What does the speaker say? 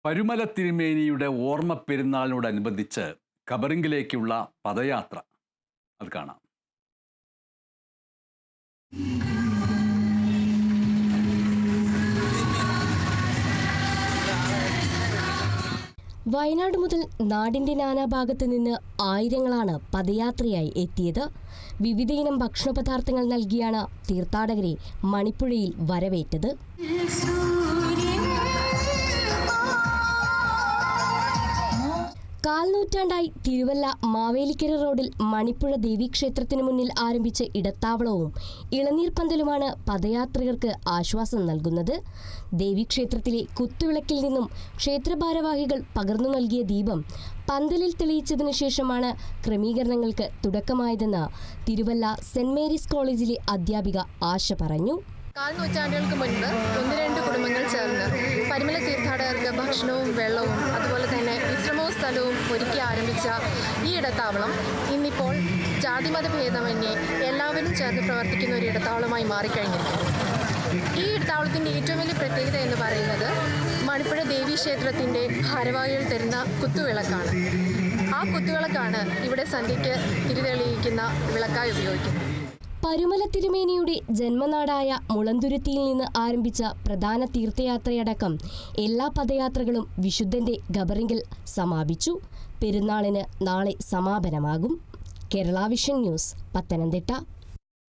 പരുമല തിരുമേനിയുടെ ഓർമ്മ പെരുന്നാളിനോടനുബന്ധിച്ച് ഖബറിങ്കിലേക്കുള്ള പദയാത്ര അത് കാണാം. വയനാട് മുതൽ നാടിന്റെ നാനാഭാഗത്തു നിന്ന് ആയിരങ്ങളാണ് പദയാത്രയായി എത്തിയത്. വിവിധയിനം ഭക്ഷണപദാർത്ഥങ്ങൾ നൽകിയാണ് തീർത്ഥാടകരെ മണിപ്പുഴയിൽ വരവേറ്റത്. കാൽനൂറ്റാണ്ടായി തിരുവല്ല മാവേലിക്കര റോഡിൽ മണിപ്പുഴ ദേവീക്ഷേത്രത്തിനു മുന്നിൽ ആരംഭിച്ച ഇടത്താവളവും ഇളനീർപ്പന്തലുമാണ് പദയാത്രികർക്ക് ആശ്വാസം നൽകുന്നത്. ദേവീക്ഷേത്രത്തിലെ കുത്തുവിളക്കിൽ നിന്നും ക്ഷേത്രഭാരവാഹികൾ പകർന്നു നൽകിയ ദീപം പന്തലിൽ തെളിയിച്ചതിനു ശേഷമാണ് ക്രമീകരണങ്ങൾക്ക് തുടക്കമായതെന്ന് തിരുവല്ല സെന്റ് മേരീസ് കോളേജിലെ അധ്യാപിക ആശ പറഞ്ഞു. 4 നൂറ്റാണ്ടുകൾക്ക് മുൻപ് 1-2 കുടുംബങ്ങൾ ചേർന്ന് പരുമല തീർത്ഥാടകർക്ക് ഭക്ഷണവും വെള്ളവും അതുപോലെ തന്നെ വിശ്രമവും സ്ഥലവും ഒരുക്കി ആരംഭിച്ച ഈ ഇടത്താവളം ഇന്നിപ്പോൾ ജാതിമത ഭേദമന്യേ എല്ലാവരും ചേർന്ന് പ്രവർത്തിക്കുന്ന ഒരു ഇടത്താവളമായി മാറിക്കഴിഞ്ഞിരിക്കുന്നു. ഈ ഇടത്താവളത്തിൻ്റെ ഏറ്റവും വലിയ പ്രത്യേകത എന്ന് പറയുന്നത് മണിപ്പുഴ ദേവീക്ഷേത്രത്തിൻ്റെ ഭാരവാഹികൾ തരുന്ന കുത്തുവിളക്കാണ്. ആ കുത്തുവിളക്കാണ് ഇവിടെ സന്ധ്യയ്ക്ക് തിരിതെളിയിക്കുന്ന വിളക്കായി ഉപയോഗിക്കുന്നത്. പരുമല തിരുമേനിയുടെ ജന്മനാടായ മുളന്തുരുത്തിയിൽ നിന്ന് ആരംഭിച്ച പ്രധാന തീർത്ഥയാത്രയടക്കം എല്ലാ പദയാത്രകളും വിശുദ്ധന്റെ ഖബറിങ്കിൽ സമാപിച്ചു. പെരുന്നാളിന് നാളെ സമാപനമാകും. Kerala vision news, Pathanamthitta.